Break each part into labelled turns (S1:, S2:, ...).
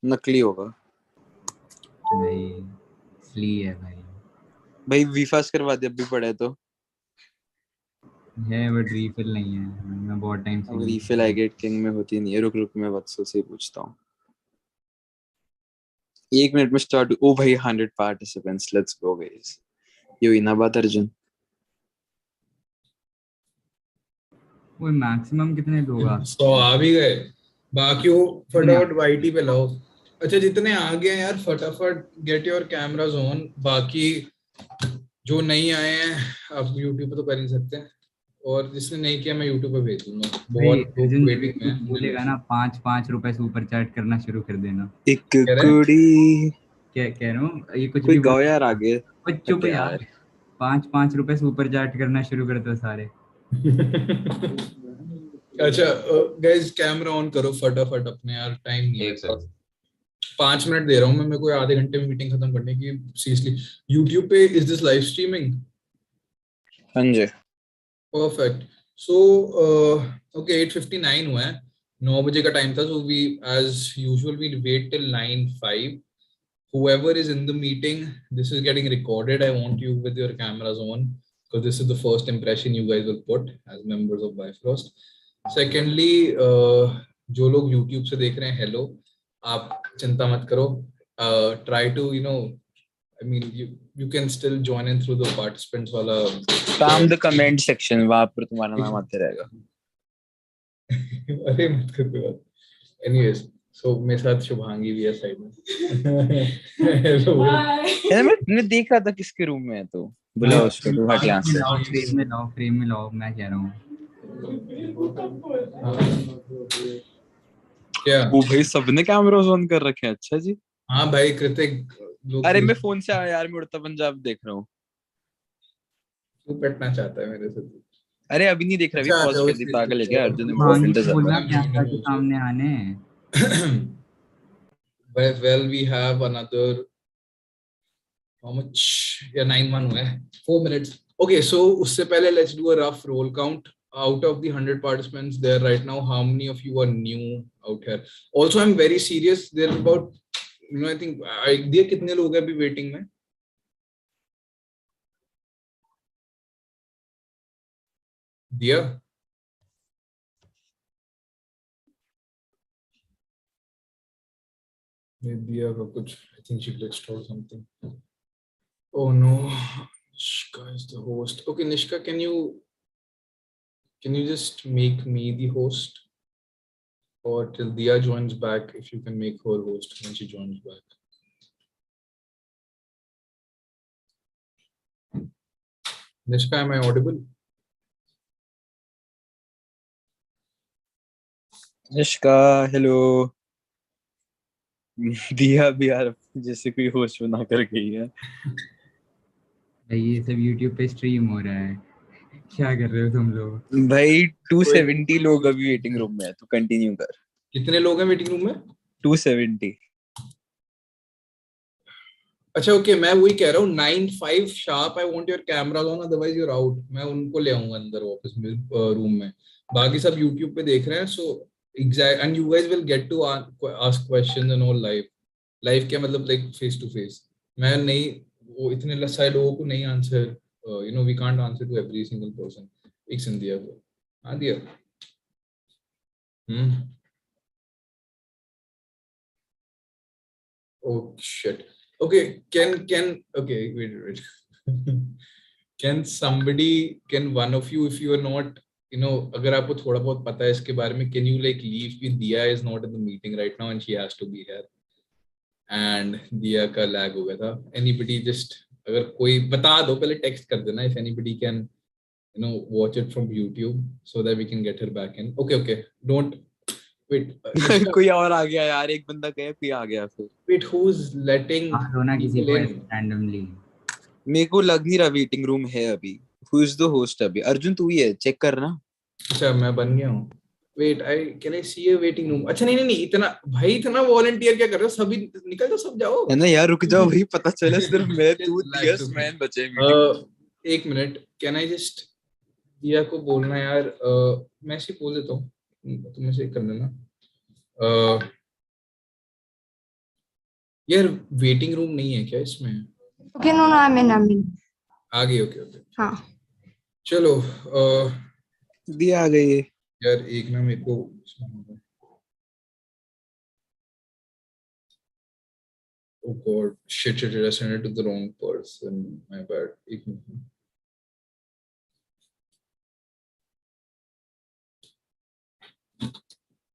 S1: नकली होगा
S2: भाई, इसलिए है भाई।
S1: भाई। वीफास करवा दे, अभी पड़ा है तो।
S2: है बट रीफिल नहीं है, मैं बहुत टाइम से
S1: अब
S2: यूज कर
S1: रीफिल
S2: रहा
S1: आई
S2: हूँ।
S1: गेट किंग में होती नहीं है। रुक रुक, मैं वत्सल से ही पूछता हूँ। 1 मिनट में स्टार्ट। ओ भाई, 100 पार्टिसिपेंट्स, लेट्स गो गाइस। ये हुई ना बात अर्जुन।
S2: वो मैक्सिमम कितने लोग आ
S3: 100 आ भी गए, बाकी वो
S2: कितने
S3: फटाफट वाईटी पे लाओ। अच्छा जितने आ गए हैं यार, फटाफट गेट योर कैमराज ऑन। बाकी जो नहीं आए हैं आप यूट्यूब पे तो कर ही सकते हैं, और जिसने नहीं किया मैं यूट्यूब पे भेज दूंगा।
S2: भाई
S3: बहुत लोग
S2: अर्जुन, जब भी
S3: वेटिंग में
S2: तू
S3: हैं, सुनने
S2: बोलेगा
S3: लगे।
S2: ना 5-5 रुपए से ऊपर चैट करना शुरू कर देना।
S1: एक
S3: कह रहे हैं
S1: कुड़ी।
S2: क्या कह रहा हूँ, ये कुछ
S1: कोई
S2: भी
S1: गाओ
S2: बोलेगा
S1: यार
S2: ना।
S1: आगे।
S2: वो चुप
S1: हट
S2: यार।
S1: यार।
S2: 5-5 रुपए से ऊपर चैट करना शुरू कर दो सारे।
S3: अच्छा गाइस, कैमरा ऑन करो फटाफट अपने यार, टाइम नहीं है
S2: एक
S3: वैसे। 5 मिनट दे रहा हूँ मैं, मेरे को आधे घंटे में मीटिंग खत्म करने की। सीरियसली, यूट्यूब पे इज दिस लाइव स्ट्रीमिंग?
S1: हाँ जी।
S3: परफेक्ट। सो ओके, 8:59 हुआ है, 9 बजे का टाइम था। So we as usual we wait till 9:05। whoever is in the meeting, this is getting recorded. I want you with your cameras on, because this is the first impression you guys will put as members of Bifrost. Secondly, जो लोग YouTube से देख रहे हैं, hello, आप चिंता मत करो। Try to, I mean, you can still join in through the participants वाला।
S1: स्पैम द कमेंट सेक्शन, वहां पर तुम्हारा नाम आते रहेगा।
S3: अरे मत कर कोई बात। Anyways, so मेरे साथ शुभांगी भी है साइड में। हेलो।
S1: यार मैं देख रहा था किसके रूम में है, तो बुला उसको, तू हट यहाँ से।
S2: फ्रेम में लाओ, फ्रेम में लाओ, मैं कह रहा हूँ।
S3: क्या?
S1: ओ भाई, सबने कैमरास ऑन कर रखे हैं, अच्छा जी।
S3: हाँ भाई कृतिक, लोग
S1: अरे
S3: फेस
S1: मैं फोन से आया यार, मैं उड़ता पंजाब देख रहा हूँ।
S3: क्यों बैठना चाहता है मेरे से?
S1: अरे अभी नहीं देख रहा, अभी
S3: अच्छा
S1: पॉज
S3: अच्छा,
S1: कर दी, पागल है क्या? अर्जुन
S2: भांगी
S1: इंपॉर्टेंट है
S2: को
S1: ज्यादा।
S2: बोलना
S3: I'm joined
S2: कैमरा
S3: in
S2: के
S3: also.
S2: सामने आने।
S3: Well, we have another, how much? Yeah, 9-1 हुआ है, 4 minutes. Okay, so उससे पहले let's do a rough roll count. Out of the 100 participants there right now, how many of you are new out here? Also, I'm very serious. There are about, I think, दिया कितने लोग हैं अभी waiting में? दिया? दिया का कुछ, I think she glitched or something. Oh no, Nishka is the host. Okay, Nishka, can you just make me the host, or till Dia joins back, if you can make her host when she joins back. Nishka, am I audible?
S1: Nishka, hello. दिया भी यार जैसे कोई host बना कर गई है।
S2: भाई ये सब यूट्यूब पे स्ट्रीम हो रहा है, क्या कर रहे हो तुम लोग?
S1: भाई
S3: कोई
S1: 270 लोग अभी वेटिंग रूम में है, तो कंटिन्यू कर।
S3: कितने लोग हैं मीटिंग रूम में?
S1: 270।
S3: अच्छा ओके, मैं वही कह रहा हूँ 9:05 sharp I want your cameras on, otherwise you're out. मैं उनको ले आऊंगा अंदर ऑफिस में, रूम में। बाकी सब यूट्यूब पे देख रहे हैं, so exact, and you guys will get to ask questions and all live. Live क्या मतलब, लाइक फेस टू फेस। मैं नहीं, वो इतने सारे लोगों को नहीं answer, we can't answer to every single person. एक सिंधिया को, हाँ दिया। हम्म। Oh shit. Okay, okay, wait. Can one of you, if you are not, अगर आपको थोड़ा बहुत पता है इसके बारे में, can you like leave कि Diya is not in the meeting right now and she has to be here, and Diya का lag हो गया था. Anybody just, अगर कोई बता दो, पहले text कर देना if anybody can, watch it from YouTube so that we can get her back in. Okay. Don't wait. Nishka,
S1: कोई और आ गया यार, एक बंदा गया, कोई आ गया फिर।
S3: wait, who's letting
S2: हाँ, दो ना किसी
S3: people
S2: को
S3: in?
S2: ऐसे रैंडमली।
S1: मेरे को लग नहीं रहा वेटिंग रूम है अभी। हु इज द होस्ट अभी? अर्जुन तू ही है, चेक करना।
S3: अच्छा मैं बन गया हूँ। Wait, I can I see a waiting room? अच्छा नहीं, इतना भाई, इतना वॉलंटियर क्या कर रहे हो? सभी निकल जाओ, सब जाओ।
S1: है ना यार, रुक जाओ भाई, पता चला सिर्फ मैं, तू, दिया,
S3: रिलैक्स।
S1: मैन बचे मीटिंग में।
S3: एक मिनट, कैन आई जस्ट दिया को बोलना यार, मैं ऐसे ही बोल देता हूँ, तुम ऐसे कर लेना। यार वेटिंग रूम नहीं है क्या इसमें?
S4: Okay, no, I'm in.
S3: आ गई, ओके ओके।
S4: हाँ.
S3: चलो
S1: दिया आ गई।
S3: यार एक ना मेरे को oh god shit I sent it to the wrong person, my bad, एक minute.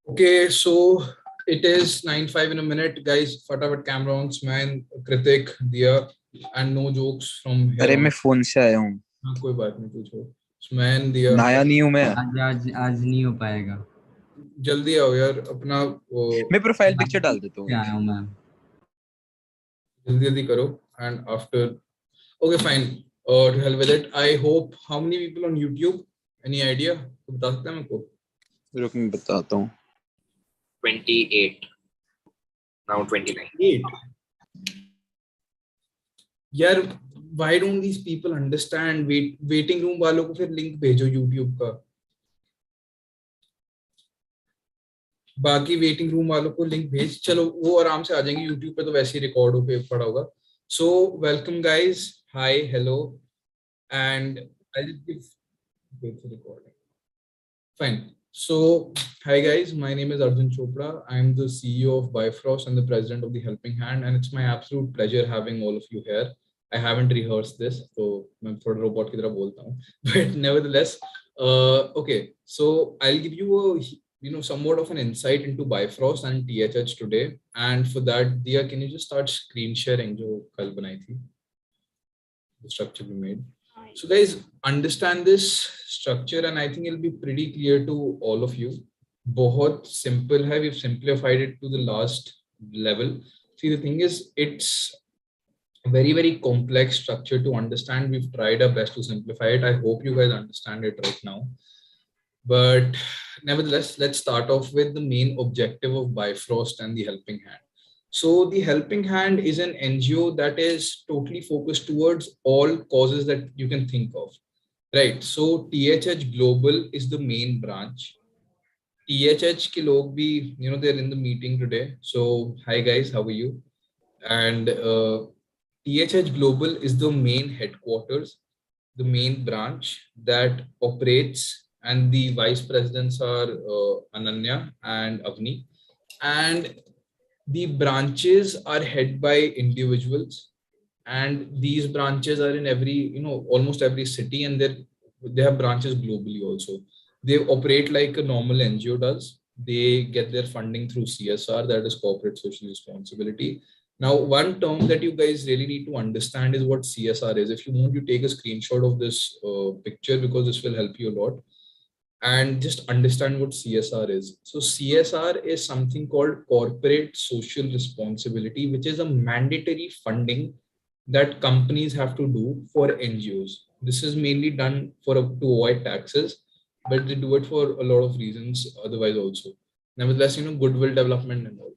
S3: Okay, so it is 9:05 in a minute, guys. Fatavat camera on, man, Kritik, Dia, and no jokes from here
S1: अरे
S3: on.
S1: मैं phone से आया हूँ।
S3: हाँ कोई बात नहीं, पूछो। Man, Dia,
S1: नया नहीं हूँ मैं।
S2: आज नहीं हो पाएगा।
S3: जल्दी आओ यार, अपना वो
S1: मैं प्रोफाइल पिक्चर डाल देता हूँ।
S2: आया हूँ मैं।
S3: जल्दी जल्दी करो। And after, okay, fine. To hell with it. I hope, how many people on YouTube? Any idea? तो बता सकते हैं मेरे को?
S1: रुक मैं बताता हूँ।
S5: 28. Now 29.
S3: 8. यार why don't these people understand? Waiting room वालों को फिर लिंक भेजो YouTube का। बाकी वेटिंग रूम वालों को लिंक भेज, चलो वो आराम से आ जाएंगे YouTube पे, तो वैसे ही रिकॉर्ड हो पड़ा होगा। So welcome guys, hi, hello, and I give recording. Fine. So, hi guys, my name is Arjun Chopra. I am the CEO of Bifrost and the president of the Helping Hand, and it's my absolute pleasure having all of you here. I haven't rehearsed this, so I'm थोड़ा robot की तरह बोलता हूँ, but nevertheless, okay. So I'll give you a somewhat of an insight into Bifrost and THH today, and for that, Dia, can you just start screen sharing जो कल बनाई थी, the structure we made. So guys, understand this structure and I think it'll be pretty clear to all of you. बहुत simple है, we've simplified it to the last level. See, the thing is, it's a very, very complex structure to understand. We've tried our best to simplify it. I hope you guys understand it right now. But nevertheless, let's start off with the main objective of Bifrost and the Helping Hand. So the Helping Hand is an NGO that is totally focused towards all causes that you can think of, right? So THH Global is the main branch. THH ke log bhi, they're in the meeting today. So hi guys, how are you? And THH Global is the main headquarters, the main branch that operates, and the vice presidents are Ananya and Avni. And the branches are headed by individuals, and these branches are in every, almost every city, and they have branches globally also. They operate like a normal NGO does. They get their funding through CSR, that is corporate social responsibility. Now, one term that you guys really need to understand is what CSR is. If you want, you take a screenshot of this picture, because this will help you a lot, and just understand what CSR is. So CSR is something called corporate social responsibility, which is a mandatory funding that companies have to do for NGOs. This is mainly done to avoid taxes, but they do it for a lot of reasons otherwise also. Nevertheless, goodwill development and all.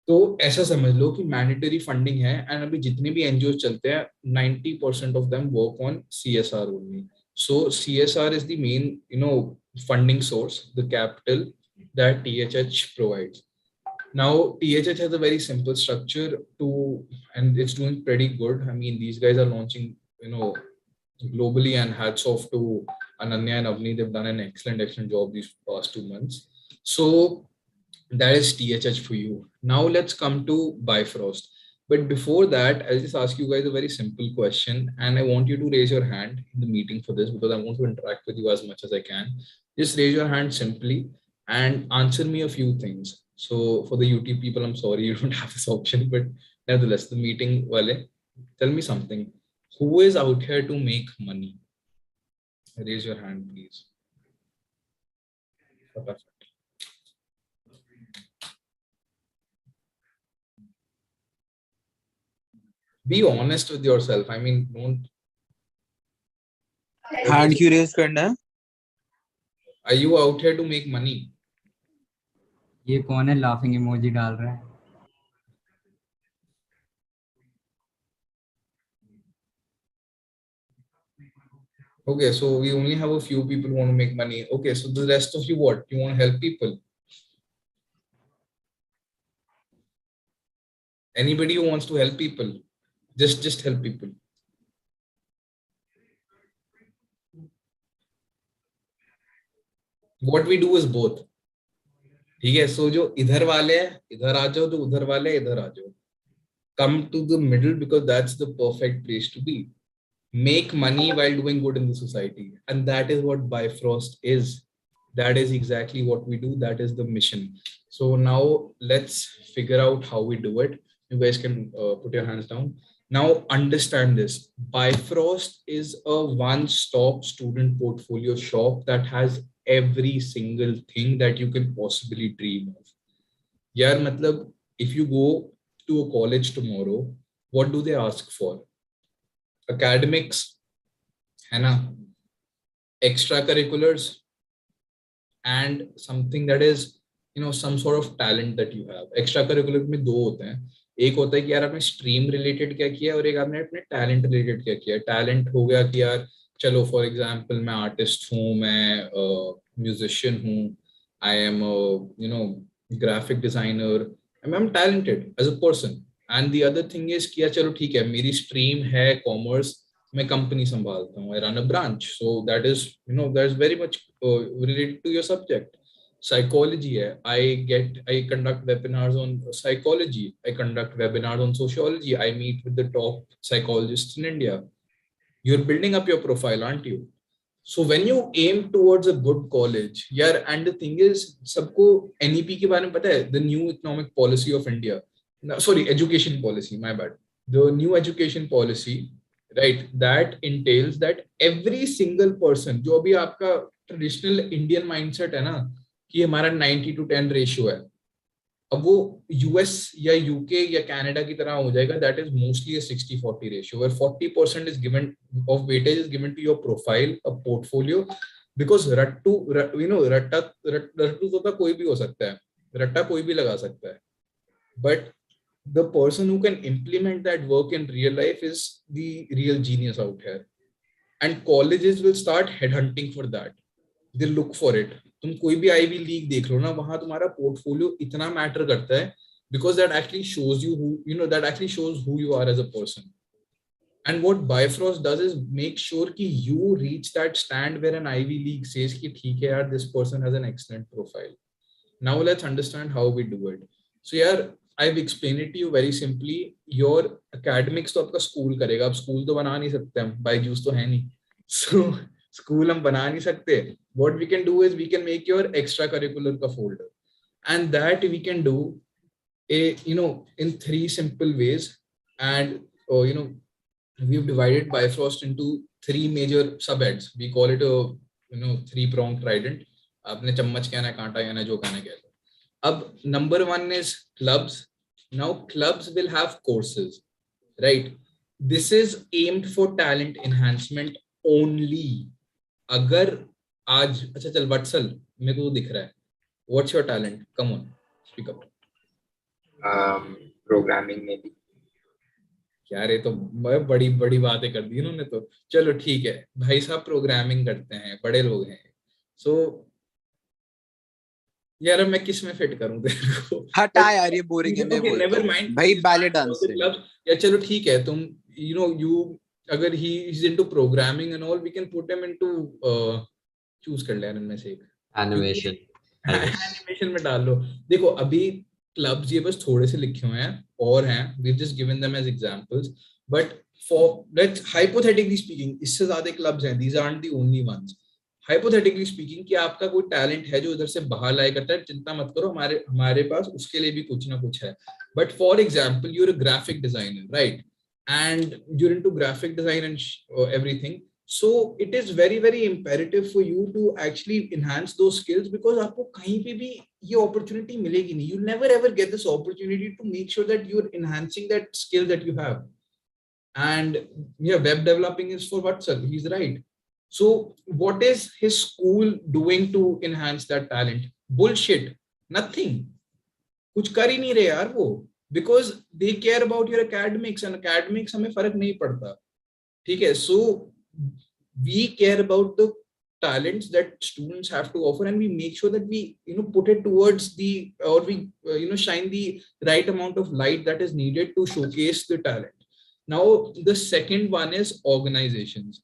S3: तो ऐसा समझ लो कि mandatory funding है, and अभी जितने भी NGO चलते हैं 90% of them work on CSR only. So CSR is the main, funding source, the capital that THH provides. Now THH has a very simple structure and it's doing pretty good. I mean, these guys are launching, globally, and hats off to Ananya and Avni. They've done an excellent job these past 2 months. So that is THH for you. Now let's come to Bifrost. But before that, I'll just ask you guys a very simple question, and I want you to raise your hand in the meeting for this, because I want to interact with you as much as I can. Just raise your hand simply and answer me a few things. So for the YouTube people, I'm sorry you don't have this option, but nevertheless, the meeting wale, tell me something. Who is out here to make money? Raise your hand, please. Be honest with yourself. I mean, don't.
S1: Hand क्यों raise करना है?
S3: Are you out here to make money?
S2: ये कौन है laughing emoji डाल रहा है?
S3: Okay, so we only have a few people who want to make money. Okay, so the rest of you, what? You want to help people? Anybody who wants to help people, just help people. What we do is both. ठीक है, so जो इधर वाले हैं इधर आ जाओ, जो उधर वाले हैं इधर आ जाओ. Come to the middle because that's the perfect place to be. Make money while doing good in the society, and that is what Bifrost is. That is exactly what we do. That is the mission. So now let's figure out how we do it. You guys can put your hands down. Now understand this. Bifrost is a one-stop student portfolio shop that has every single thing that you can possibly dream of. यार मतलब if you go to a college tomorrow, what do they ask for? Academics, है ना? Extracurriculars, and something that is, you know, some sort of talent that you have. Extracurricular में दो होते हैं. एक होता है कि यार आपने स्ट्रीम रिलेटेड क्या किया और एक आपने अपने टैलेंट रिलेटेड क्या किया. टैलेंट हो गया कि यार चलो फॉर एग्जांपल मैं आर्टिस्ट हूँ, मैं म्यूजिशियन हूँ, I am you know graphic designer, I am talented as a person. And the other thing is कि यार चलो ठीक है मेरी स्ट्रीम है कॉमर्स, मैं कंपनी संभालता हूँ, I run a branch, so that is you know that is very much related to your subject. Psychology है, I conduct webinars on psychology, I conduct webinars on sociology, I meet with the top psychologists in India. You're building up your profile, aren't you? So when you aim towards a good college, yeah, and the thing is सबको NEP के बारे में पता है, the new economic policy of India, no, sorry, education policy, my bad, the new education policy, right, that entails that every single person, जो अभी आपका traditional Indian mindset है ना कि हमारा 90-10 रेशियो है, अब वो यूएस या यूके या कनाडा की तरह हो जाएगा. That is mostly a 60-40 ratio where 40% is given of weightage is given to your profile, a portfolio, because रट्टू you know रट्टू तो कोई भी हो सकता है, रट्टा कोई भी लगा सकता है, but the person who can implement that work in real life is the real genius out here. And colleges will start headhunting for that. They look for it. तुम कोई भी आईवी लीग देख लो ना, वहां तुम्हारा पोर्टफोलियो इतना matter करता है, because that actually shows you who you know, that actually shows who you are as a person. And what Bifrost does is make sure कि you reach that stand where an Ivy League says कि ठीक है यार, this person has an excellent profile. Now let's understand how we do it. So यार, I've explained it to you very simply. Your academics तो आपका school करेगा. अब school तो बना नहीं सकते हम, बायजूस तो है नहीं, so स्कूल हम बना नहीं सकते. What we can do is we can make your extracurricular का folder, and that we can do you know in 3 simple ways. And you know we've divided Bifrost into 3 major subheads. We call it a you know 3-pronged trident. आपने चम्मच कहना है, कांटा कहना है, जो कहना है. अब number 1 is clubs. Now clubs will have courses, right? This is aimed for talent enhancement only. अगर आज अच्छा चल वत्सल, मेरे को तो दिख रहा है, what's your talent, come on speak up.
S5: Programming में भी
S3: यार ये तो बड़ी बड़ी बातें कर दी इन्होंने तो. चलो ठीक है भाई साहब, प्रोग्रामिंग करते हैं, बड़े लोग हैं. सो यार मैं किस में फिट करूं तेरे को?
S1: हटा यार, ये बोरिंग है. मैं बोलता
S3: नेवर
S1: हूं
S3: माइंड
S1: भाई, बैले डांस से.
S3: या चलो ठीक है, तुम यू नो यू अगर he is into programming and all, we can put him into choose कर ले इनमें से एक. एनिमेशन में डाल लो. देखो अभी क्लब्स ये बस थोड़े से लिखे हुए हैं और हैं, we just given them as examples, but for let's hypothetically speaking, इससे ज्यादा क्लब्स हैं, these aren't the only ones. Hypothetically speaking कि आपका कोई टैलेंट है जो इधर से बाहर लाया करता है, चिंता मत करो, हमारे पास उसके लिए भी कुछ ना कुछ है. But for example you are a graphic designer, right, and you're into graphic design and everything, so it is very very imperative for you to actually enhance those skills, because आपको कहीं पे भी ये opportunity मिलेगी नहीं. You never ever get this opportunity to make sure that you're enhancing that skill that you have. And yeah, web developing is for what, sir? He's right. So what is his school doing to enhance that talent? Bullshit. Nothing. कुछ कर ही नहीं रहे यार वो, because they care about your academics, and academics हमें फर्क नहीं पड़ता, ठीक है. So we care about the talents that students have to offer, and we make sure that we put it towards the, or we shine the right amount of light that is needed to showcase the talent. Now the second one is organizations,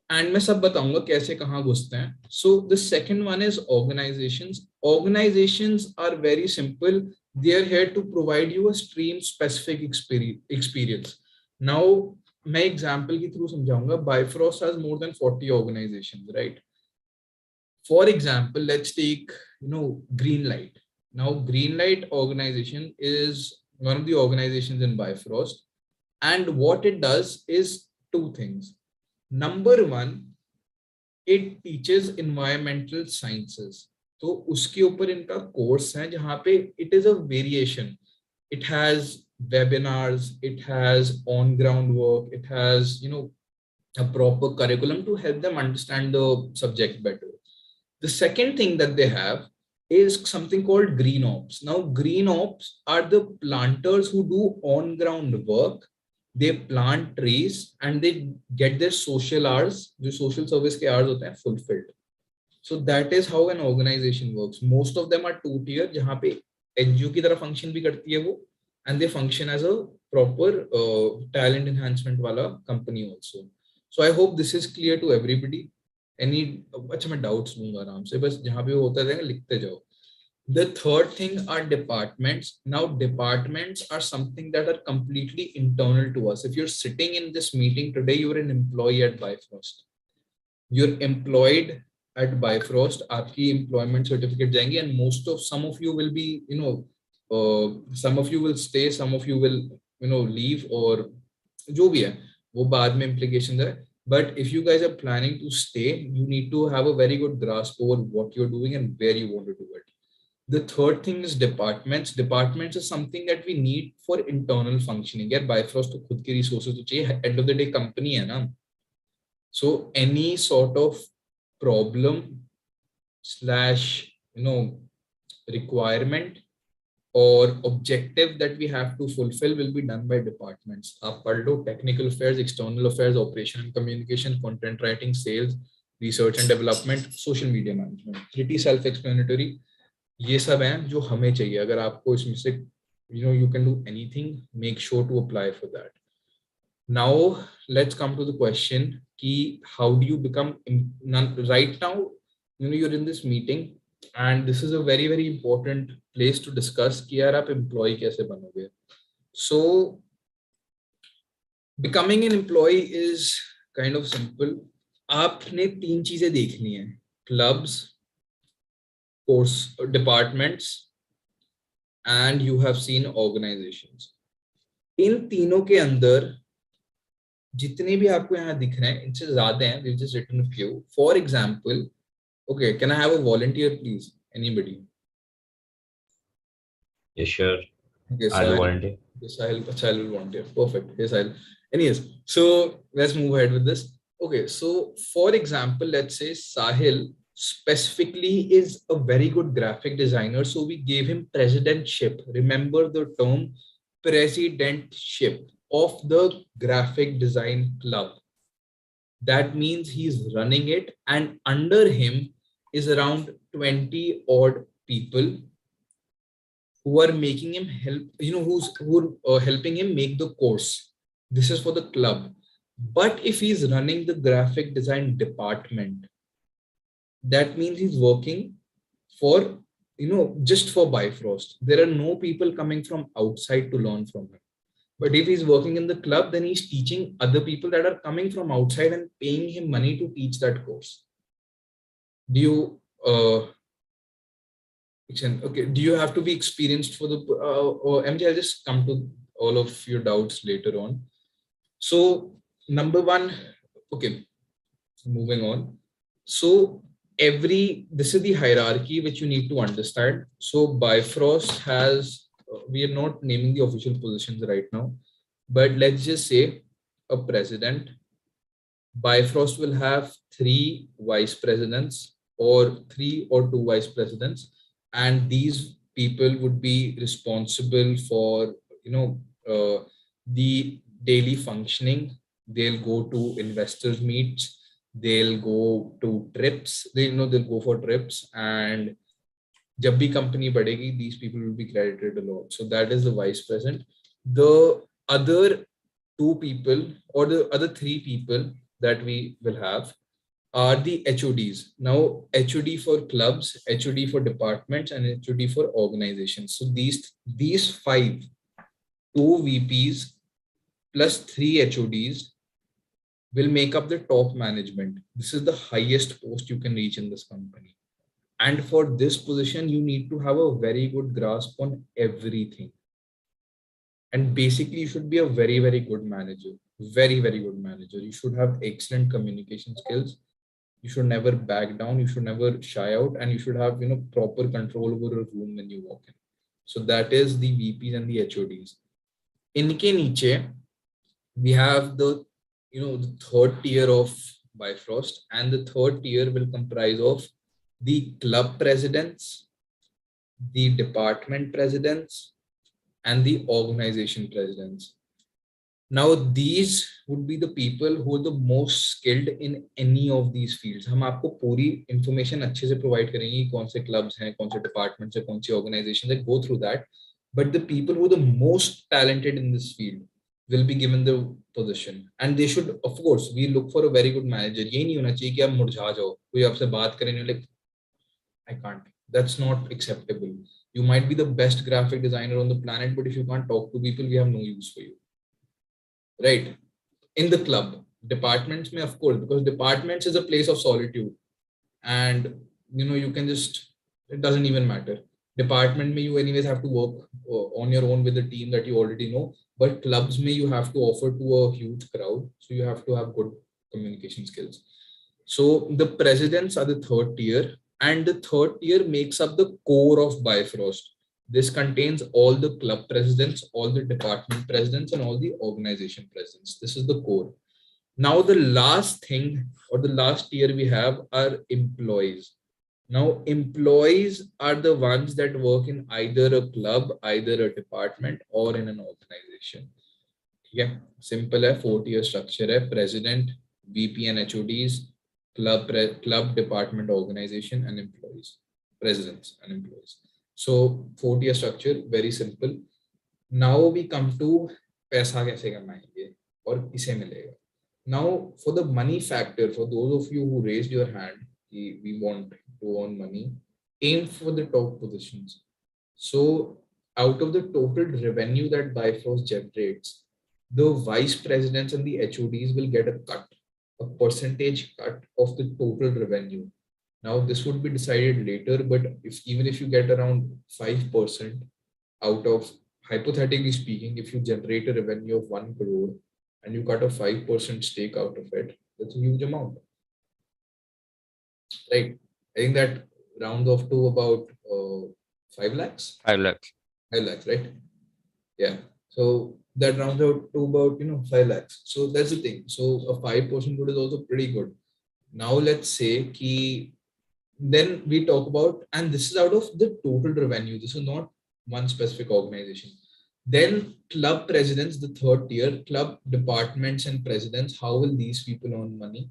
S3: and मैं सब बताऊंगा कैसे कहाँ घुसते हैं. So the second one is organizations. Organizations are very simple. They are here to provide you a stream specific experience. Now मैं example के through समझाऊंगा. Bifrost has more than 40 organizations, right? For example, let's take Greenlight. Now Greenlight organization is one of the organizations in Bifrost, and what it does is two things. Number one, it teaches environmental sciences. तो उसके ऊपर इनका course है जहाँ पे it is a variation. It has webinars, it has on ground work, it has a proper curriculum to help them understand the subject better. The second thing that they have is something called green ops. Now green ops are the planters who do on ground work. They plant trees and they get their social hours, the social service के hours होते हैं, fulfilled. So that is how an organization works. Most of them are two tier, जहाँ पे NGO की तरह function भी करती है वो, and they function as a proper talent enhancement वाला company also. So I hope this is clear to everybody. Any अच्छा मैं doubts लूँगा आराम से, बस जहाँ भी होता रहेगा लिखते जाओ. The third thing are departments. Now departments are something that are completely internal to us. If you're sitting in this meeting today, you're an employee at Bifrost. You're employed at Bifrost. आपकी employment certificate जाएंगे, and some of you will be, some of you will stay, some of you will, leave, or जो भी है वो बाद में implications है. But if you guys are planning to stay, you need to have a very good grasp over what you're doing and where you want to do it. The third thing is departments. Departments is something that we need for internal functioning. यार Bifrost तो खुद के resources तो चाहिए. End of the day company है ना. So any sort of problem / requirement or objective that we have to fulfill will be done by departments. आप पढ़ लो technical affairs, external affairs, operation and communication, content writing, sales, research and development, social media management. Pretty self-explanatory. ये सब हैं जो हमें चाहिए. अगर आपको इसमें से you can do anything, make sure to apply for that. Now let's come to the question कि how do you become right now you're in this meeting and this is a very very important place to discuss कि यार आप employee कैसे बनोगे. So becoming an employee is kind of simple. आपने तीन चीजें देखनी है: clubs, course departments, and you have seen organizations. इन तीनों के अंदर जितने भी आपको यहाँ दिख रहे हैं इनसे ज्यादा हैं. We've just written a few. For example, okay, can I have a volunteer, please? Anybody?
S6: Yes, sure.
S3: Okay,
S6: I'll volunteer.
S3: Yes, Sahil will volunteer. Perfect. Yes, Sahil. Anyways, so let's move ahead with this. Okay, so for example, let's say Sahil specifically is a very good graphic designer, so we gave him presidentship. Remember the term presidentship of the graphic design club. That means he's running it, and under him is around 20 odd people who are making him help, who are helping him make the course. This is for the club. But if he's running the graphic design department, that means he's working for, just for Bifrost. There are no people coming from outside to learn from him. But if he's working in the club, then he's teaching other people that are coming from outside and paying him money to teach that course. Do you, okay, do you have to be experienced for the, MJ, I'll just come to all of your doubts later on. So number one, okay, moving on. So this is the hierarchy which you need to understand. So Bifrost has, we are not naming the official positions right now, but let's just say a president. Bifrost will have 3 vice presidents or 3 or 2 vice presidents, and these people would be responsible for the daily functioning. They'll go to investors meets, they'll go to trips, they'll go for trips, and जब भी company बढ़ेगी, these people will be credited a lot. So that is the vice president. The other two people or the other three people that we will have are the HODs. Now, HOD for clubs, HOD for departments, and HOD for organizations. So these five, two VPs plus three HODs will make up the top management. This is the highest post you can reach in this company. And for this position, you need to have a very good grasp on everything. And basically, you should be a very, very good manager. Very, very good manager. You should have excellent communication skills. You should never back down. You should never shy out, and you should have proper control over a room when you walk in. So that is the VPs and the HODs. Inke niche, we have the the third tier of Bifrost, and the third tier will comprise of the club presidents, the department presidents, and the organization presidents. Now, these would be the people who are the most skilled in any of these fields. हम आपको पूरी information अच्छे से provide करेंगे कि कौन से clubs हैं, कौन से departments हैं, कौन सी organizations हैं, go through that. But the people who are the most talented in this field will be given the position, and they should, of course, we look for a very good manager. ये नहीं होना चाहिए कि आप मुरझा जाओ, कोई आपसे बात करे नहीं, like I can't. That's not acceptable. You might be the best graphic designer on the planet, but if you can't talk to people, we have no use for you. Right? In the club, departments may, of course, because departments is a place of solitude, and you can just, it doesn't even matter. Department may you anyways have to work on your own with the team that you already know, but clubs may you have to offer to a huge crowd, so you have to have good communication skills. So the presidents are the third tier, and the third tier makes up the core of Bifrost. This contains all the club presidents, all the department presidents, and all the organization presidents. This is the core. Now, the last thing or the last tier we have are employees. Now, employees are the ones that work in either a club, either a department, or in an organization. Yeah, simple है, 4-tier structure है, president, VP and HODs, club, department, organization, and employees, presidents and employees. So 4-tier structure, very simple. Now we come to पैसा कैसे कमाएंगे और किसे मिलेगा. Now for the money factor, for those of you who raised your hand, we want to earn money, aim for the top positions. So out of the total revenue that Bifrost generates, the vice presidents and the HODs will get a cut, a percentage cut of the total revenue. Now this would be decided later, but even if you get around 5% out of, hypothetically speaking, if you generate a revenue of 1 crore and you cut a 5% stake out of it, that's a huge amount, right? I think that rounds off to about 5 lakhs.
S1: 5 lakhs.
S3: 5 lakhs, right? Yeah. So that rounds out to about 5 lakhs. So that's the thing. So a 5% good is also pretty good. Now let's say then we talk about, and this is out of the total revenue. This is not one specific organization. Then club presidents, the third tier, club departments and presidents, how will these people earn money?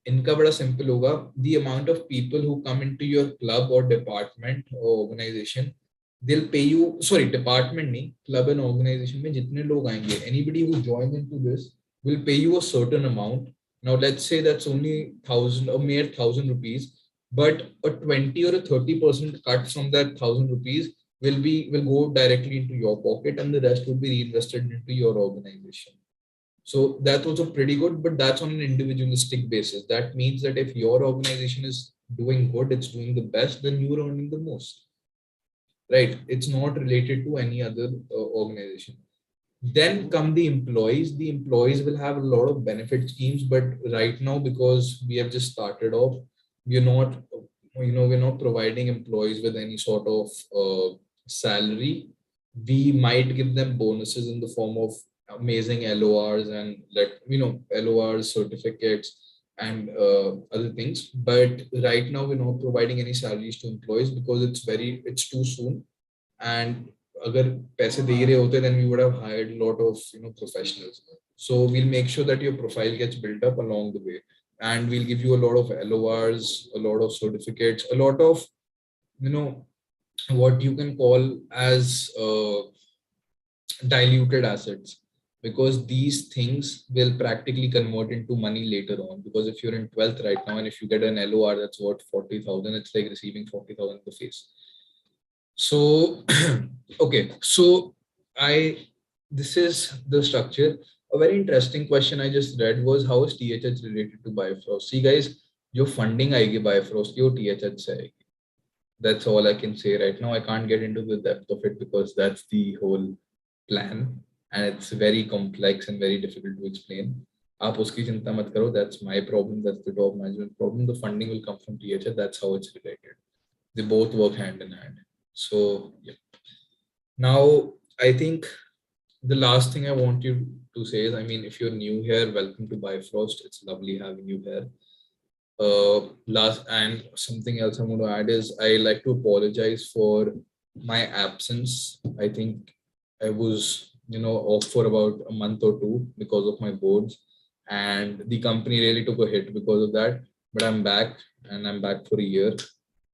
S3: इनका बड़ा simple होगा. The amount of people who come into your club or department or organization, they'll pay you, sorry, department नहीं, club and organization में जितने लोग आएंगे, anybody who joins into this will pay you a certain amount. Now let's say that's only 1,000, a mere 1,000 rupees, but a 20 or a 30% cut from that 1,000 rupees will go directly into your pocket, and the rest will be reinvested into your organization. So that's also pretty good, but that's on an individualistic basis. That means that if your organization is doing good, it's doing the best, then you're earning the most, right? It's not related to any other organization. Then come the employees. The employees will have a lot of benefit schemes, but right now, because we have just started off, we're not providing employees with any sort of salary. We might give them bonuses in the form of amazing LORs and LORs, certificates, and other things. But right now we're not providing any salaries to employees because it's too soon. And अगर पैसे दे रहे होते, then we would have hired a lot of professionals. So we'll make sure that your profile gets built up along the way. and we'll give you a lot of LORs, a lot of certificates, a lot of, you know, what you can call as diluted assets, because these things will practically convert into money later on. Because if you're in 12th right now and if you get an LOR that's worth 40,000, it's like receiving 40,000 in the face. So okay, so this is the structure. A very interesting question I just read was, how is THH related to Bifrost? See guys, your funding आएगी Bifrost की वो THH से आएगी. That's all I can say right now. I can't get into the depth of it because that's the whole plan and it's very complex and very difficult to explain. आप उसकी चिंता मत करो. That's my problem. That's the top management problem. The funding will come from THH. That's how it's related. They both work hand in hand. So yeah. Now I think the last thing I want you to say is, I mean, if you're new here, welcome to Bifrost. It's lovely having you here. Last and something else I'm going to add is, I like to apologize for my absence. I think I was, off for about a month or two because of my boards, and the company really took a hit because of that. But I'm back, and I'm back for a year,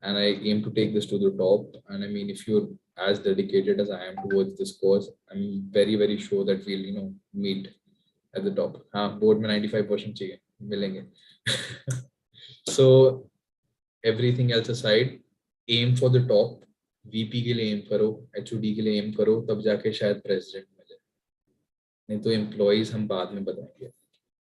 S3: and I aim to take this to the top. And I mean, if you're as dedicated as I am towards this cause, I'm very, very sure that we'll, meet at the top. Board में 95% चाहिए, मिलेंगे. So everything else aside, aim for the top. VP के लिए aim करो, HOD के लिए aim करो, तब जाके शायद president मिले. नहीं तो employees हम बाद में बताएंगे.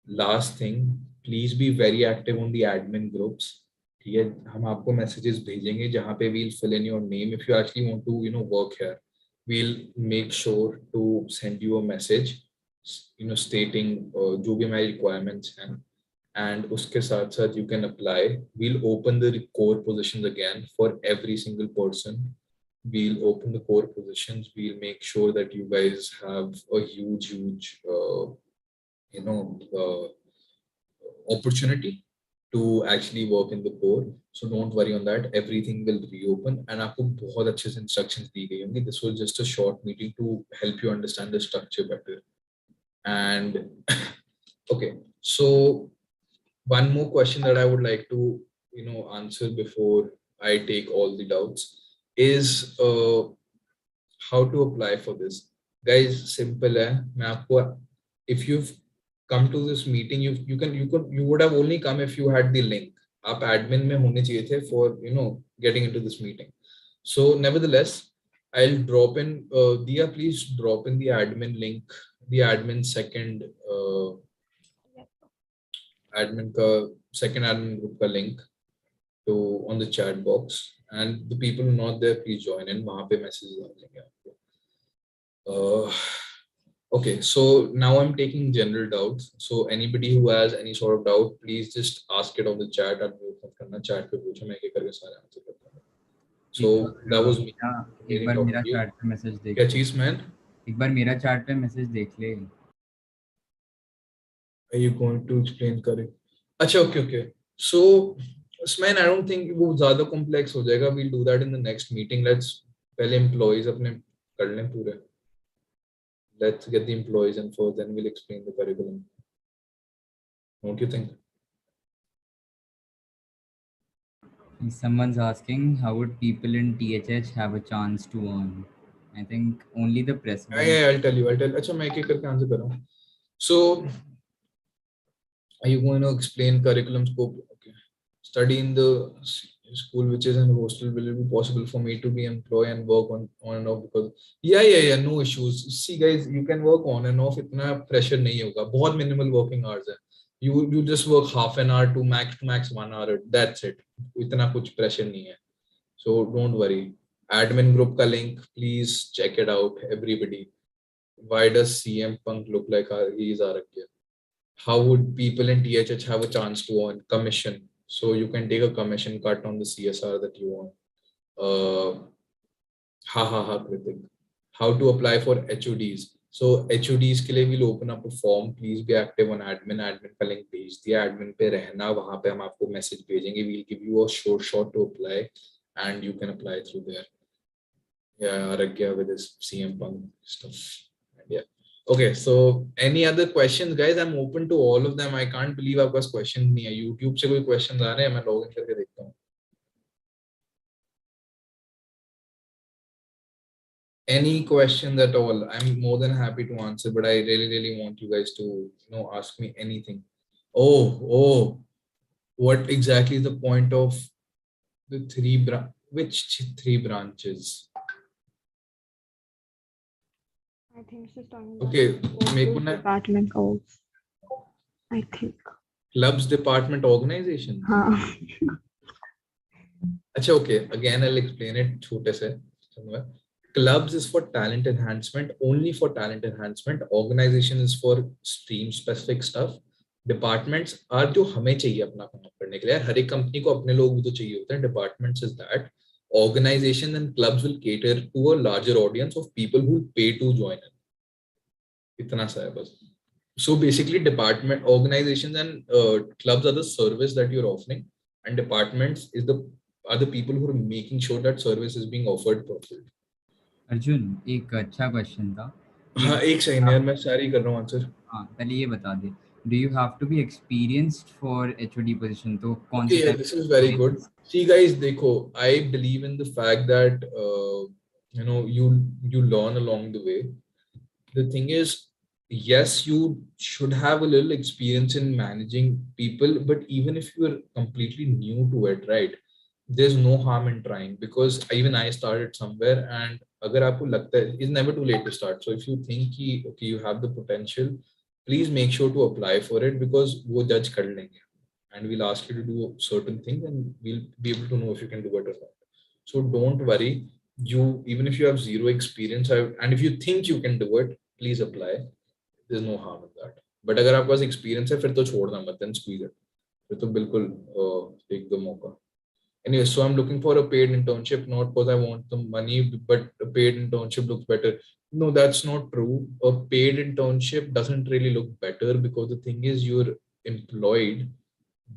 S3: Last thing, please be very active on the admin groups. ठीक है, हम आपको messages भेजेंगे जहाँ पे we'll fill in your name. If you actually want to, work here, we'll make sure to send you a message, stating जो भी हमारी requirements हैं. And uske saath saath you can apply. We'll open the core positions again for every single person. We'll open the core positions. We'll make sure that you guys have a huge opportunity to actually work in the core. So don't worry on that. Everything will reopen and आपको बहुत अच्छे से instructions दी गई होंगी. This was just a short meeting to help you understand the structure better. And okay, so one more question that I would like to, answer before I take all the doubts is how to apply for this. Guys, simple hai. Main aapko, if you've come to this meeting, you would have only come if you had the link. Aap admin mein hone chahiye the for, getting into this meeting. So nevertheless, I'll drop in, Diya, please drop in the admin link, the admin second second admin group ka link to on the chat box, and the people who are not there, please join in. Wahan pe messages aa jayenge aapko. Okay, so now I'm taking general doubts. So anybody who has any sort of doubt, please just ask it on the chat. Unmute mat karna, chat pe pucho, main ek karke sare answer karta hu. So that was me.
S2: एक बार मेरा chat पे message देख.
S3: क्या चीज man?
S2: एक बार मेरा chat पे message देख ले.
S3: Are you going to explain करें? अच्छा, okay. So, man, I don't think वो ज़्यादा complex हो जाएगा. We'll do that in the next meeting. Let's पहले employees अपने कर लें पूरे. Let's get the employees in first, then we'll explain the curriculum. Don't you think?
S2: Someone's asking, how would people in THH have a chance to earn? I think only the president.
S3: Yeah, I'll tell you. अच्छा, मैं एक करके answer कर रहा हूँ. So, are you going to explain curriculum scope? Okay. Study in the school which is in hostel. Will it be possible for me to be employed and work on and off? Because yeah, no issues. See guys, you can work on and off. इतना pressure नहीं होगा. बहुत minimal working hours है. You just work half an hour to max 1 hour. That's it. इतना कुछ pressure नहीं है. So don't worry. Admin group का link, please check it out. Everybody. Why does CM Punk look like he is Arakya? How would people in THH have a chance to earn commission? So you can take a commission cut on the CSR that you want. Kritik. How to apply for HODs? So HODs के लिए we'll open up a form. Please be active on admin. Admin का link भेज दिया. Admin पे रहना. वहाँ पे हम आपको message भेजेंगे. We'll give you a short to apply, and you can apply through there. Yeah, Aragya with his CM Punk stuff. Yeah. Okay, so any other questions, guys? I'm open to all of them. I can't believe आपके पास questions नहीं है. YouTube से कोई questions आ रहे हैं? मैं login करके देखता हूँ. Any questions at all? I'm more than happy to answer, but I really want you guys to ask me anything. Oh, what exactly is the point of the which three branches?
S4: I think she's talking
S3: Okay,
S4: about
S3: मेरे को ना
S4: department of, I think.
S3: clubs department organization.
S4: हाँ.
S3: अच्छा, okay, again I'll explain it छोटे से somewhere. Clubs is for talent enhancement, only for talent enhancement. Organization is for stream specific stuff. Departments are जो हमें चाहिए अपना काम करने के लिए. हर एक कंपनी को अपने लोग भी तो चाहिए होते हैं. Departments is that. Organizations and clubs will cater to a larger audience of people who pay to join in. इतना सा है बस. So basically, department organizations and clubs are the service that you're offering, and departments are the people who are making sure that service is being offered properly.
S2: Arjun, एक अच्छा question था.
S3: हाँ, एक second यार, मैं सारी कर रहा हूँ आंसर.
S2: हाँ, पहले ये बता दे. Do you have to be experienced for HOD position? तो कौन
S3: Okay,
S2: से
S3: yeah,
S2: type
S3: this is very good. See guys, देखो, I believe in the fact that you learn along the way. The thing is, yes, you should have a little experience in managing people, but even if you are completely new to it, right, there's no harm in trying, because even I started somewhere, and agar aapko lagta hai, it's never too late to start. So if you think ki, okay, you have the potential, please make sure to apply for it, because wo judge kar lenge, and we'll ask you to do certain things, and we'll be able to know if you can do it or not. So don't worry. Even if you have zero experience, and if you think you can do it, please apply. There's no harm in that. But अगर आपके पास experience है, फिर तो छोड़ना मत, then squeeze it. फिर तो बिल्कुल take the मौका. Anyway, so I'm looking for a paid internship, not because I want the money, but a paid internship looks better. No, that's not true. A paid internship doesn't really look better, because the thing is, you're employed.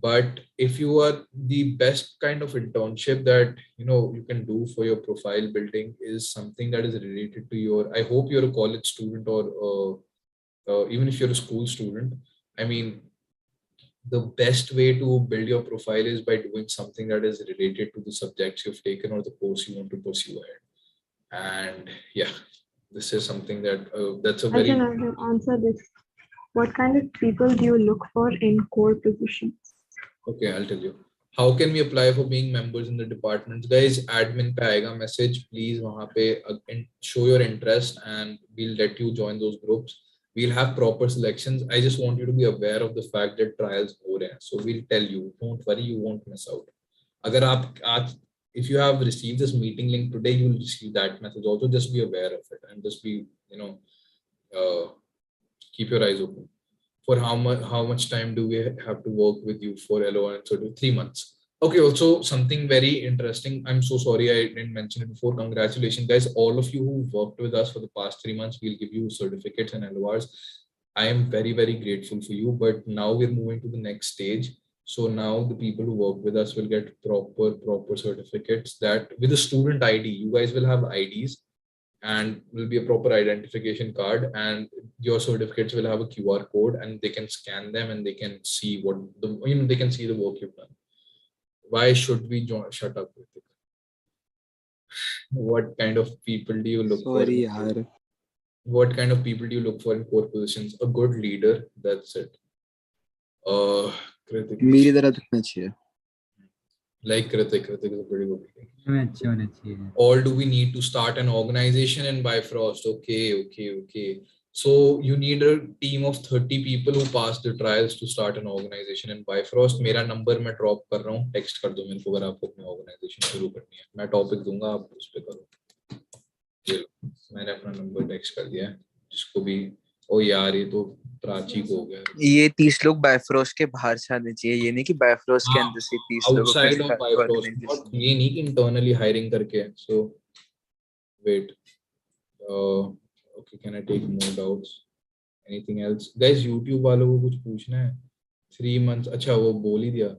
S3: But if you are the best kind of internship that you can do for your profile building is something that is related to your, I hope you're a college student, or even if you're a school student, I mean, the best way to build your profile is by doing something that is related to the subjects you've taken or the course you want to pursue ahead. And yeah, this is something that's a
S4: I
S3: very
S4: can answer this. What kind of people do you look for in core positions?
S3: Okay, I'll tell you. How can we apply for being members in the departments? Guys, admin pe aayega message, please wahan pe show your interest, and we'll let you join those groups. We'll have proper selections. I just want you to be aware of the fact that trials ho rahe hain. So we'll tell you, don't worry, you won't miss out. If you have received this meeting link today, you will receive that message also. Just be aware of it, and just be, keep your eyes open. For how much time do we have to work with you for LOI? So 3 months. Okay, also something very interesting. I'm so sorry I didn't mention it before. Congratulations, guys. All of you who worked with us for the past 3 months, we'll give you certificates and LORs. I am very grateful for you. But now we're moving to the next stage. So now the people who work with us will get proper certificates, that with a student ID. You guys will have IDs, and will be a proper identification card, and your certificates will have a QR code, and they can scan them, and they can see they can see the work you've done. Why should we shut up with it? What kind of people do you look for?
S1: Sorry, yaar.
S3: What kind of people do you look for in core positions? A good leader, that's it. Kritik.
S1: मेरी तरह दिखना चाहिए.
S3: Like Kritik is a pretty good leader.
S2: अच्छे होने चाहिए.
S3: Or do we need to start an organization in Bifrost? Okay. So you need a team of 30 people who pass the trials to start an organization in Bifrost. मेरा number मैं drop कर रहा हूँ, text कर दो मेरे को अगर आपको अपनी ऑर्गेनाइजेशन शुरू करनी है. मैं टॉपिक दूंगा, आप उस पे करो. ये लो, मैंने अपना नंबर टेक्स्ट कर दिया है. जिसको भी, ओ यार ये तो प्राची को हो गया.
S1: ये 30 लोग बायफ्रोस्ट के बाहर से आने चाहिए, ये नहीं कि बायफ्रोस्ट के अंदर से 30 लोग
S3: आउटसाइड ऑफ बायफ्रोस्ट, ये नहीं कि इंटरनली हायरिंग करके. सो wait, okay, can I take more doubts? Anything else, guys? YouTube वालों को कुछ पूछना है? 3 months, अच्छा वो बोल ही दिया.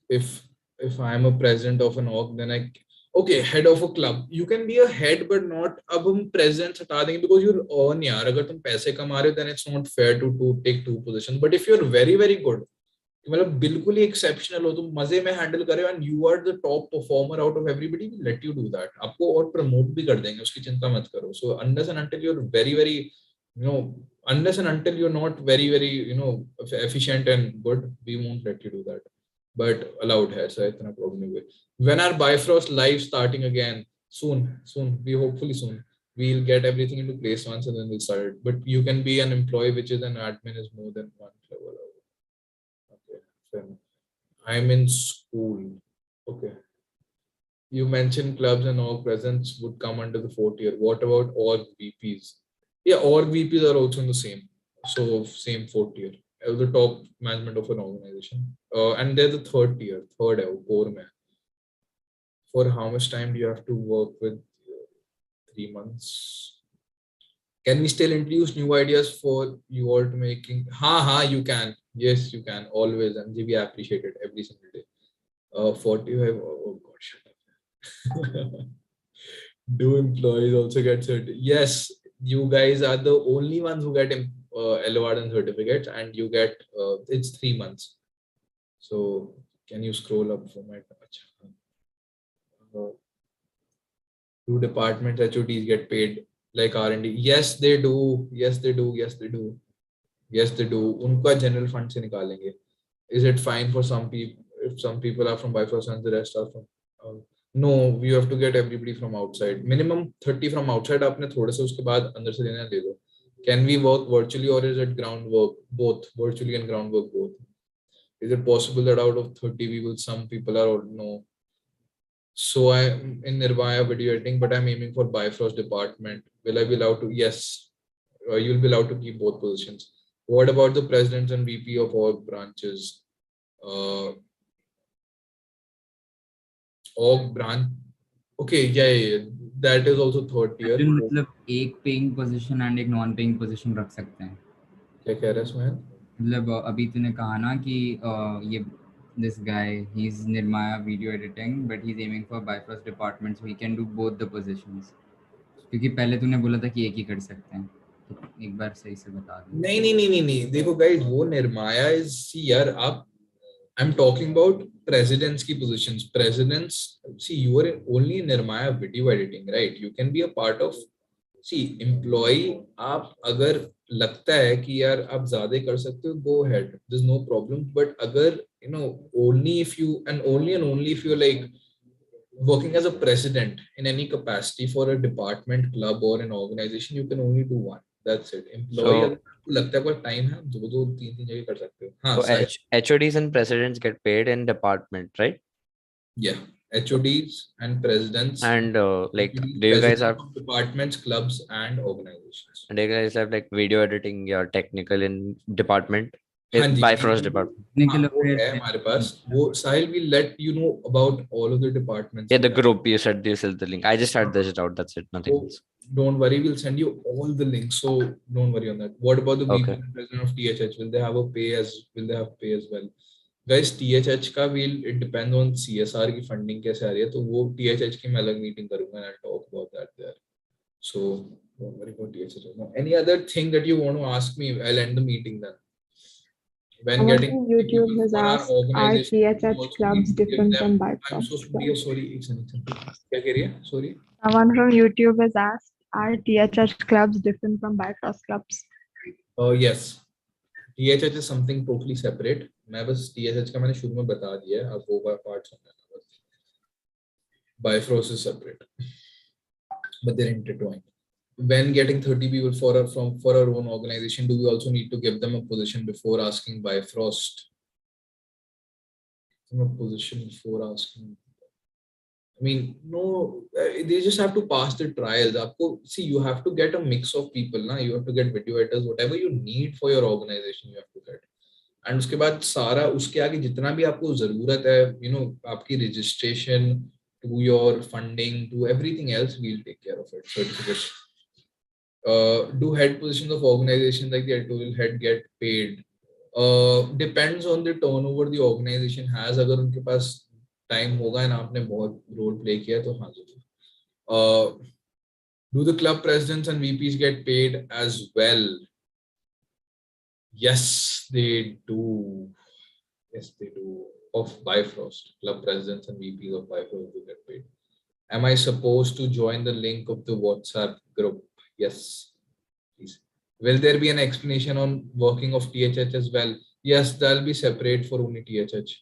S3: If I am a president of an org, then okay, head of a club. You can be a head, but not अब हम president हटा देंगे because you earn यार. अगर तुम पैसे कमा रहे हो, then it's not fair to take two positions. But if you're very very good, मतलब बिल्कुल ही exceptional हो, तुम मजे में handle करे and you are the top performer out of everybody, will let you do that. आपको और promote भी कर देंगे, उसकी चिंता मत करो. So unless and until you're very very, you know, unless and until you're not very very, you know, efficient and good, we won't let you do that. But allowed है, so इतना problem नहीं हुए. When are Bifrost live starting again? Soon. We hopefully soon. We'll get everything into place once and then we'll start it. But you can be an employee, which is an admin, is more than one level. Okay, fair enough. I'm in school. Okay. You mentioned clubs and org presence would come under the fourth tier. What about org VPs? Yeah, org VPs are also in the same. So same fourth tier. The top management of an organization. And they're the third tier, third core man. For how much time do you have to work with? 3 months. Can we still introduce new ideas for you all to making? You can. Yes, you can always. And we appreciate it every single day. 45. Oh God, shut up. Do employees also get certificates? Yes, you guys are the only ones who get LOR and certificates, and you get it's 3 months. So can you scroll up for my do departments HODs get paid like R&D? Yes, they do. Yes, they do. Yes, they do. Yes, they do. उनका general fund से निकालेंगे. Is it fine for some people if some people are from Bifrost and the rest are from? No, you have to get everybody from outside. Minimum 30 from outside. आपने थोड़े से उसके बाद अंदर से लेना ले लो. Can we work virtually or is it groundwork? Both, virtually and groundwork both. Is it possible that out of 30 people, some people are no? So I'm in Nirvana video editing, but I'm aiming for Bifrost department. Will I be allowed to? Yes, you'll be allowed to keep both positions. What about the presidents and VP of all branches? Org branch. Okay, yeah. That is also third tier.
S2: मतलब एक paying position and एक non paying position रख सकते हैं.
S3: क्या कह रहा है इसमें?
S2: मतलब अभी तूने कहा ना कि ये this guy, he's Nirmaya video editing, but he's aiming for Bifrost department, so he can do both the positions. क्योंकि पहले तूने बोला था कि एक ही कर सकते हैं, तो एक बार सही से बता दो.
S3: नहीं. देखो guys, वो Nirmaya is यार आप. I'm talking about presidents की positions. Presidents, see, you are only in Nirmaya video editing, right? You can be a part of. See, employee, आप अगर लगता है कि यार आप ज़्यादा कर सकते हो, go ahead. There's no problem. But अगर you know, only if you and only if you're like working as a president in any capacity for a department, club, or an organization, you can only do one. That's it. Employee, अगर आपको लगता है कोई time है, दो तीन जगह कर सकते हो. हाँ,
S6: So HODs and presidents get paid in department, right?
S3: Yeah, HODs and presidents.
S6: And like,
S3: HODs,
S6: do you guys have
S3: departments, clubs, and organizations?
S6: do you guys have like video editing, your technical in department?
S3: हाँ जी,
S6: Bifrost department.
S3: हाँ, वो है हमारे पास. वो Sahil will let you know about all of the departments.
S6: Yeah, the group you said this is the link. I just had this out. That's it. Nothing else.
S3: Don't worry, we'll send you all the links. So don't worry on that. What about the VP
S6: Okay.
S3: and president of THH? Will they have pay as well? Guys, THH का it depends on CSR की funding कैसे आ रही है, तो वो THH की मैं अलग meeting करूँगा and I'll talk about that there. So don't worry about THH. Now, any other thing that you want to ask me? I'll end the meeting then. When
S4: Someone
S3: getting
S4: from YouTube has asked, are THH clubs different from Bifrost clubs?
S3: Sorry, एक second. क्या कह रही है? Sorry.
S4: Someone from YouTube has asked, are THH clubs different from Bifrost clubs?
S3: Yes. THH is something totally separate. मैं बस THH का मैंने शुरू में बता दिया है, आप वो पार्ट सुनना है बस. Bifrost is separate, but they're intertwined. When getting 30 people for our own organization, do we also need to give them a position before asking Bifrost? A position before asking. I mean, no, they just have to pass the trials. See, you have to get a mix of people. Na? You have to get video editors, whatever you need for your organization, you have to get. And उसके बाद सारा उसके आगे जितना भी आपको जरूरत है, you know, आपकी registration to your funding to everything else, we'll take care of it. Certificates. Do head positions of organizations like the editorial head get paid? Depends on the turnover the organization has. अगर उनके पास time होगा and आपने बहुत role play किया तो हाँ जरूर. Do the club presidents and VPs get paid as well? Yes, they do. Yes, they do. Of Bifrost, club presidents and VPs of Bifrost do get paid. Am I supposed to join the link of the WhatsApp group? Yes, please. Will there be an explanation on working of THH as well? Yes, that'll be separate for only THH.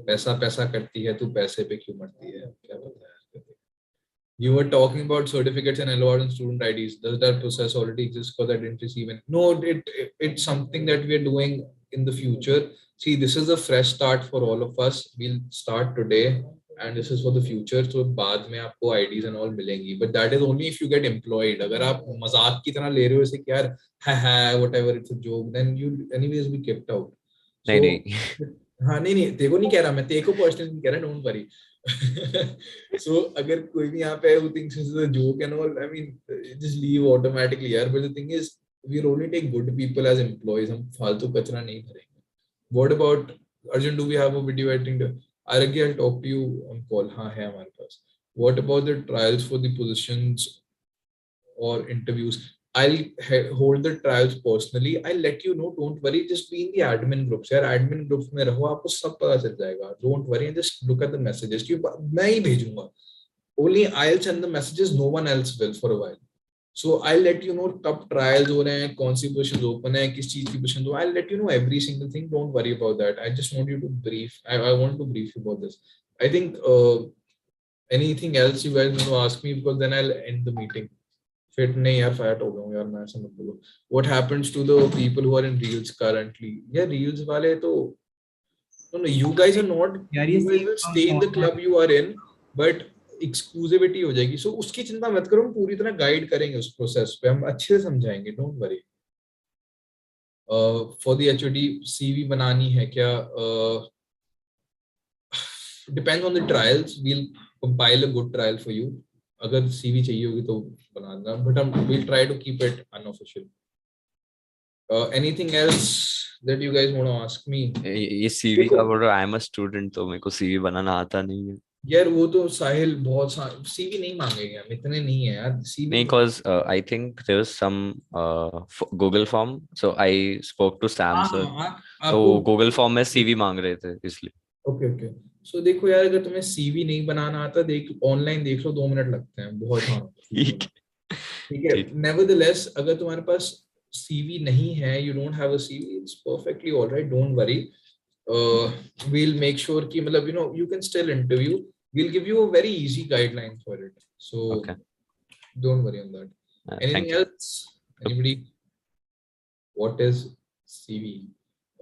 S3: पैसा पैसा करती है तू पैसे पे क्यों मरती है क्या पता है. You were talking about certificates and LORs and student IDs. Does that process already exist? Because I didn't receive it. No, it's something that we are doing in the future. See, this is a fresh start for all of us. We'll start today, and this is for the future. So बाद में आपको IDs and all मिलेंगी. But that is only if you get employed. अगर आप मजाक की तरह ले रहे हो इसे कि यार whatever, it's a joke, then you anyways be kept out.
S6: नहीं
S3: So
S6: नहीं
S3: हाँ नहीं तेरे को नहीं कह रहा मैं तेरे को पर्सनली नहीं कह रहा, डोंट वरी. So अगर कोई भी यहाँ पे who thinks this is a joke and all, I mean just leave automatically यार. But the thing is we only take good people as employees. हम फालतू कचरा नहीं भरेंगे. What about Arjun? Do we have a video editing? Aragya, I'll talk to you on call. हाँ है हमारे पास. What about the trials for the positions or interviews? I'll hold the trials personally. I'll let you know. Don't worry. Just be in the admin groups. यार admin groups में रहो आपको सब पता चल जाएगा. Don't worry and just look at the messages. क्यों मैं ही भेजूंगा. Only I'll send the messages. No one else will for a while. So I'll let you know कब trials हो रहे हैं, कौन सी positions open है, किस चीज की positions हो. I'll let you know every single thing. Don't worry about that. I just want you to brief. I want to brief you about this. I think anything else you guys want to ask me because then I'll end the meeting. Fit नहीं यार fat हो गया हूँ यार मैं ऐसा मत बोलो. What happens to the people who are in reels currently? Yeah, reels वाले तो no you guys are not. You guys will stay in the club you are in, but exclusivity हो जाएगी. So उसकी चिंता मत करो, हम पूरी तरह गाइड करेंगे उस प्रोसेस पे, हम अच्छे से समझाएंगे. Don't worry. For the HOD CV बनानी है क्या? Depends on the trials. We'll compile a good trial for you. अगर CV चाहिए होगी तो बना देना, but we'll try to keep it unofficial. Anything else that you guys want to ask me?
S6: ये CV का बोल रहा, I am a student तो मेरे को CV बनाना आता नहीं है.
S3: यार वो तो साहिल बहुत CV नहीं मांगेंगे हम, इतने नहीं है यार CV.
S6: नहीं, because I think there was some Google form, so I spoke to Sam sir. तो Google form में CV मांग रहे थे इसलिए.
S3: ओके सो देखो यार, अगर तुम्हें CV नहीं बनाना आता देख ऑनलाइन देख लो, 2 मिनट लगते हैं बहुत. ठीक है. नेवरदलेस अगर तुम्हारे पास CV नहीं है, you don't have a CV, it's perfectly all right. Don't worry. We'll make sure कि मतलब you can still interview. We'll give you a very easy guideline for it. So
S6: okay.
S3: Don't worry on that. Anything else? Anybody? What is CV?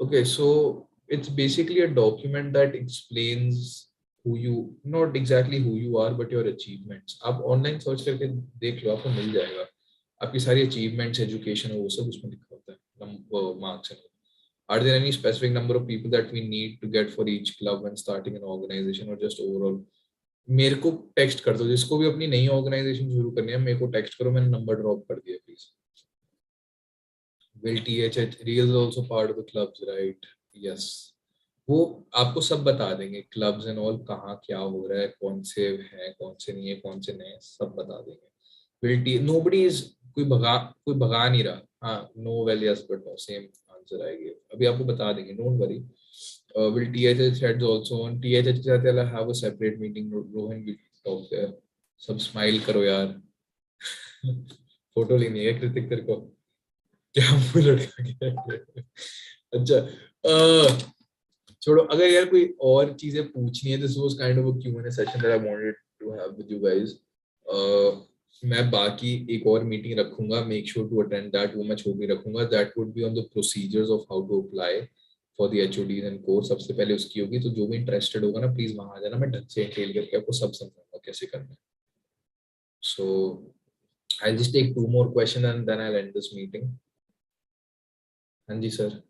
S3: Okay, so it's basically a document that explains who you, not exactly who you are, but your achievements. आप online search करके देख लो, आपको मिल जाएगा. आपकी सारी achievements, education वो सब उसमें लिखा होता है. Marks and are there any specific number of people that we need to get for each club when starting an organization or just overall? मेरे को टेक्स्ट कर दो, जिसको भी अपनी नई ऑर्गेनाइजेशन शुरू करनी है मेरे को टेक्स्ट करो, मैंने नंबर ड्रॉप कर दिया please. Will THH Reels also part of the clubs, right? Yes. वो आपको सब बता देंगे, क्लब्स एंड ऑल कहाँ क्या हो रहा है, कौन से हैं कौन से नहीं है, कौन से नए, सब बता देंगे. Will T nobody is कोई भगा नहीं रहा. हाँ no well yes but no same answer आएगी. अभी आपको बता देंगे, don't worry. Will THH heads also on THH के साथ I'll have a separate meeting. Rohan will talk there. सब स्माइल करो यार. फोटो लेनी है कृतिक तेरे को, क्या मुंह लटका के. अच्छा छोड़ो. अगर यार कोई और चीजें पूछनी है, this was kind of a Q&A session that I wanted to have with you guys. मैं बाकी एक और मीटिंग रखूंगा, make sure to attend that. वो मैं छोड़ के रखूंगा. That would be on the procedures of how to apply for the HODs and course. सबसे पहले उसकी होगी, तो जो भी इंटरेस्टेड होगा ना प्लीज वहां आ जाना. मैं ढंग से डिटेल करके आपको सब समझाऊंगा कैसे करना है. So I just take 2 more questions and then I'll end this meeting. हाँ जी सर.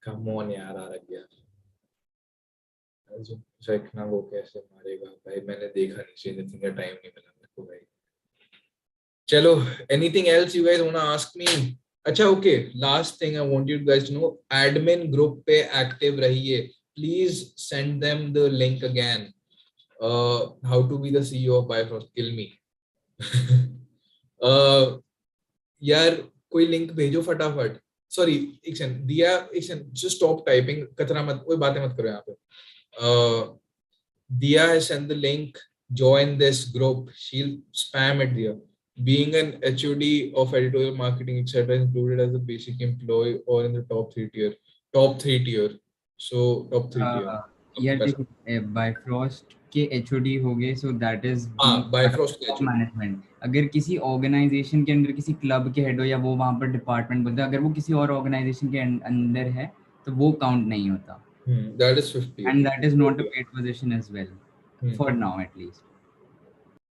S3: कम ऑन यार आ गया. देखना वो कैसे मारेगा भाई, मैंने देखा नहीं सीधे का टाइम नहीं मिला मेरे को भाई. चलो, anything else you guys want to ask me? अच्छा okay, last thing I want you guys to know, admin group पे एक्टिव रहिए, please send them the link again, how to be the CEO of Biofrost, kill me. यार कोई link भेजो फटाफट। Sorry एक second, दिया एक सेकंड, जस्ट स्टॉप टाइपिंग, कचरा मत, कोई बातें मत करो यहाँ पे। Dia has sent the link, join this group, she'll spam it there. Being an HOD of editorial marketing etc is included as a basic employee or in the top 3 tier, so top 3 tier
S2: यार देखो Bifrost के HOD हो गए, सो that is
S3: Bifrost के HOD
S2: management. अगर किसी organisation के अंदर किसी क्लब के हेड हो या वो वहां पर डिपार्टमेंट बोलते हैं, अगर वो किसी और ऑर्गेनाइजेशन के अंदर है तो वो काउंट नहीं होता,
S3: that is 50
S2: and that is not a paid position as well for now at least.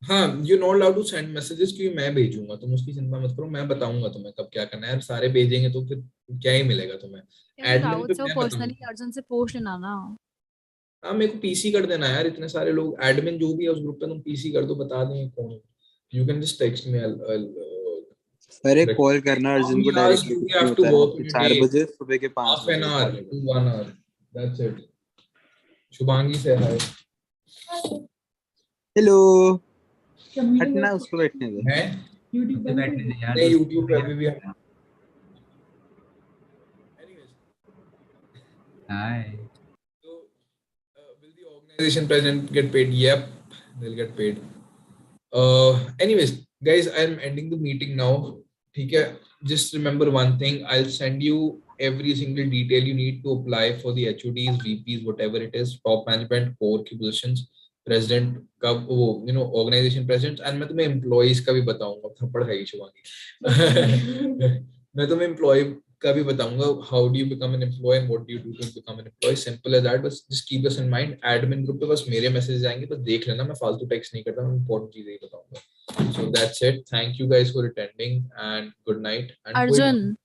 S3: हाँ, you're not allowed to send messages क्योंकि मैं भेजूंगा, तुम उसकी चिंता मत करो, मैं बताऊंगा तुम्हें कब क्या करना है यार, सारे भेजेंगे तो फिर क्या ही मिलेगा तुम्हें। एडमिन पे मैं
S7: पर्सनली
S3: बताऊंगा।
S7: अर्जुन से पूछ लेना ना।
S3: हाँ मेरे को पीसी कर देना यार, इतने सारे लोग, एडमिन जो भी है उस ग्रुप पे तुम पीसी कर दो, बता देंगे कौन। You can just text me.
S1: अरे कॉल करना अर्जुन को डायरेक्टली, कुछ नहीं होता है। 4 बजे सुबह के 5
S3: half an
S1: बजे
S3: hour to 1 hour, that's it. Shubhangi से हाय।
S1: हेलो, हटना उसको बैठने दे।
S3: हैं
S2: YouTube पे बैठने दे यार,
S3: नहीं YouTube पे भी है। Anyways,
S2: hi
S3: so will the organization president get paid? Yep, they'll get paid. Anyways guys, I'm ending the meeting now. ठीक है, just remember one thing, I'll send you every single detail you need to apply for the HODs, VPs, whatever it is, top management, core की positions, president का वो organization president, and मैं तुम्हें employees का भी बताऊंगा, थप्पड़ खाई शुभांगी। मैं तुम्हें employee का भी बताऊंगा, how do you become an employee and what do you do to become an employee, simple as that, बस just keep this in mind. admin group पे बस मेरे मैसेज आएंगे, बस देख लेना, मैं फालतू टेक्स्ट नहीं करता, मैं important चीजें ही बताऊंगा। So that's it, thank you guys for attending and good night. And
S7: Arjun,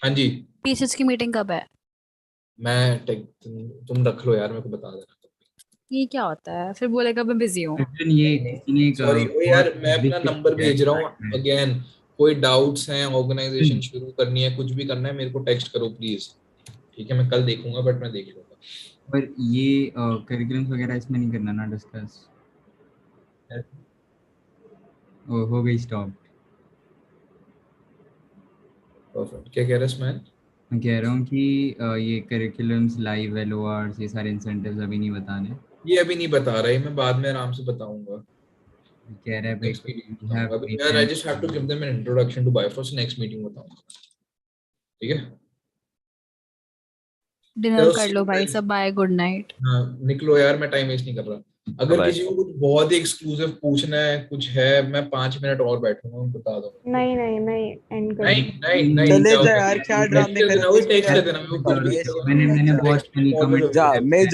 S3: हाँ जी,
S7: पीसीएस की मीटिंग कब है?
S3: मैं तुम रख लो यार, मेरे को बता देना।
S7: ये क्या होता है? फिर बोलेगा मैं बिजी हूँ।
S2: अर्जुन ये किसी ने एक
S3: सॉरी यार, मैं अपना
S2: बहुत
S3: नंबर भेज रहा हूँ अगेन, कोई डाउट्स हैं, ऑर्गेनाइजेशन शुरू करनी है, कुछ भी करना है, मेरे को टेक्स्ट करो प्लीज, ठीक है? मैं कल देखूंगा बट मैं देख लूंगा।
S2: पर ये करिकुलम्स वगैरह इसमें नहीं करना ना डिस्कस? हो गई स्टॉप।
S3: परफेक्ट, क्या कह रहे हैं मैन?
S2: मैं कह रहा हूँ कि ये करिकुलम्स, लाइव एलओआरस, ये सारे इंसेंटिव्स अभी नहीं बताने।
S3: ये अभी नहीं बता रहा है, मैं बाद में आराम से बताऊंगा।
S2: कह रहा है भाई
S3: नेक्स्ट मीटिंग बताऊंगा यार, I just have to give them an introduction to Biofrost, next meeting बताऊंगा, ठीक है?
S7: डिनर कर लो भाई सब, बाय, गुड नाइट।
S3: हाँ निकलो यार, मैं टाइम वेस्ट नहीं कर रहा। अगर किसी को कुछ बहुत ही एक्सक्लूसिव पूछना है, कुछ है, मैं 5 मिनट और बैठूंगा, मैं बता दूंगा।
S4: नहीं नहीं मैं एंड कर
S3: नहीं
S1: चले जा यार, क्या ड्रामे कर रहे हो?
S3: टेक्स्ट कर देना,
S2: मैंने बहुत फनी कमेंट
S1: जा, मैं